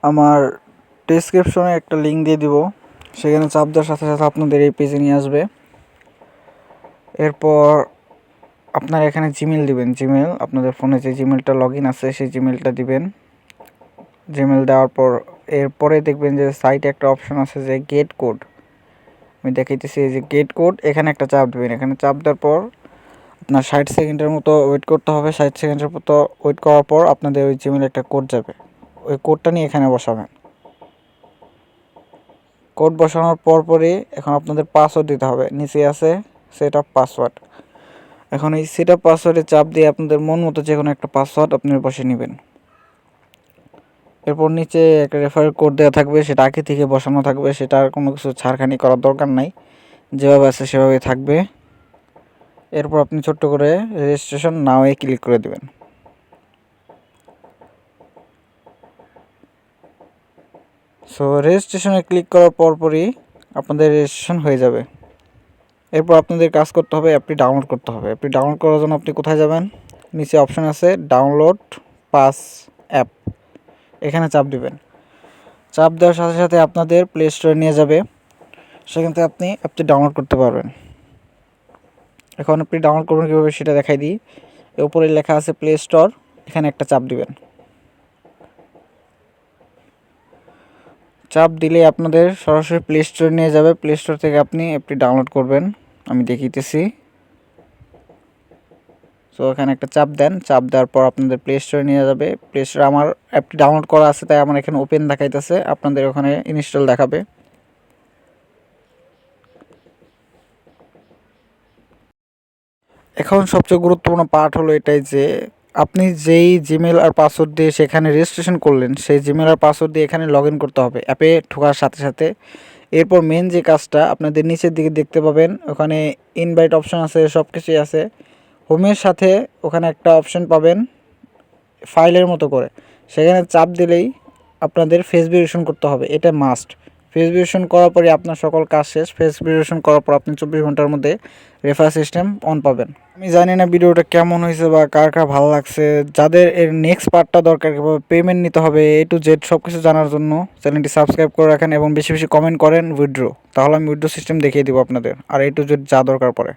আমার ডেসক্রিপশনে একটা লিঙ্ক দিয়ে দিব, সেখানে চাপ দেওয়ার সাথে সাথে আপনাদের এই পেজে নিয়ে আসবে। এরপর আপনারা এখানে জিমেল দিবেন। জিমেল আপনাদের ফোনে যে জিমেলটা লগ ইন আছে সেই জিমেলটা দিবেন। জিমেল দেওয়ার পর এরপরে দেখবেন যে সাইটে একটা অপশন আছে যে গেট কোড। আমি দেখাইতেছি, এই যে গেট কোড, এখানে একটা চাপ দেবেন। এখানে চাপ দেওয়ার পর আপনার 60 সেকেন্ডের মতো ওয়েট করতে হবে। 60 সেকেন্ডের মতো ওয়েট করার পর আপনাদের ওই জিমেলে একটা কোড যাবে। ওই কোডটা নিয়ে এখানে বসাবেন। কোড বসানোর পরই এখন আপনাদের পাসওয়ার্ড দিতে হবে। নিচে আছে সেট আপ পাসওয়ার্ড। এখন এই সেট আপ পাসওয়ার্ডে চাপ দিয়ে আপনাদের মন মতো যে কোনো একটা পাসওয়ার্ড আপনি বসে নেবেন। এরপর নিচে একটা রেফারেল কোড দেওয়া থাকবে, সেটা আগে থেকে বসানো থাকবে, সেটা আর কোনো কিছু ছাড়খানি করার দরকার নাই, যেভাবে আছে সেভাবে থাকবে। এরপর আপনি ছোট্ট করে রেজিস্ট্রেশন নাও ক্লিক করে দেবেন। সো রেজিস্ট্রেশনে ক্লিক করার পরই আপনাদের রেজিস্ট্রেশন হয়ে যাবে। এরপর আপনাদের কাজ করতে হবে, অ্যাপটি ডাউনলোড করতে হবে। অ্যাপটি ডাউনলোড করার জন্য আপনি কোথায় যাবেন? নিচে অপশন আছে ডাউনলোড পাস অ্যাপ, এখানে চাপ দিবেন। চাপ দেওয়ার সাথে সাথে আপনাদের প্লে স্টোরে নিয়ে যাবে, সেখান থেকে আপনি অ্যাপটি ডাউনলোড করতে পারবেন। এখন আপনি ডাউনলোড করবেন কীভাবে সেটা দেখাই দিই। এর উপরে লেখা আছে প্লে স্টোর, এখানে একটা চাপ দিবেন। চাপ দিলে আপনাদের সরাসরি প্লে স্টোরে নিয়ে যাবে। প্লে স্টোর থেকে আপনি অ্যাপটি ডাউনলোড করবেন, আমি দেখিতেছি। সো এখানে একটা চাপ দেন, চাপ দেওয়ার পর আপনাদের প্লে স্টোরে নিয়ে যাবে। প্লে স্টোরে আমার অ্যাপটি ডাউনলোড করা আছে তাই আমার এখানে ওপেন দেখাইতেছে, আপনাদের ওখানে ইনস্টল দেখাবে। এখন সবচেয়ে গুরুত্বপূর্ণ পার্ট হলো এটাই যে আপনি যেই জিমেল আর পাসওয়ার্ড দিয়ে সেখানে রেজিস্ট্রেশন করলেন, সেই জিমেল আর পাসওয়ার্ড দিয়ে এখানে লগ ইন করতে হবে অ্যাপে ঢোকার সাথে সাথে। এরপর মেন যে কাজটা আপনাদের নিচের দিকে দেখতে পাবেন, ওখানে ইনভাইট অপশন আছে, সব কিছুই আছে। হোমের সাথে ওখানে একটা অপশন পাবেন ফাইলের মতো করে, সেখানে চাপ দিলেই আপনাদের ফেস ভেরিফিকেশন করতে হবে, এটা মাস্ট। ফেস ভেরিফিকেশন করার পরে আপনার সকল কাজ শেষ। ফেস ভেরিফিকেশন করার পর আপনি 24 ঘন্টার মধ্যে রেফার সিস্টেম অন পাবেন। আমি জানি না ভিডিওটা কেমন হয়েছে বা কার কার ভালো লাগছে। যাদের এর নেক্সট পার্টটা দরকার, কীভাবে পেমেন্ট নিতে হবে, A to Z সব কিছু জানার জন্য চ্যানেলটি সাবস্ক্রাইব করে রাখেন এবং বেশি বেশি কমেন্ট করেন উইথড্র, তাহলে আমি উইথড্র সিস্টেম দেখিয়ে দেবো আপনাদের আর A to Z যা দরকার পড়ে।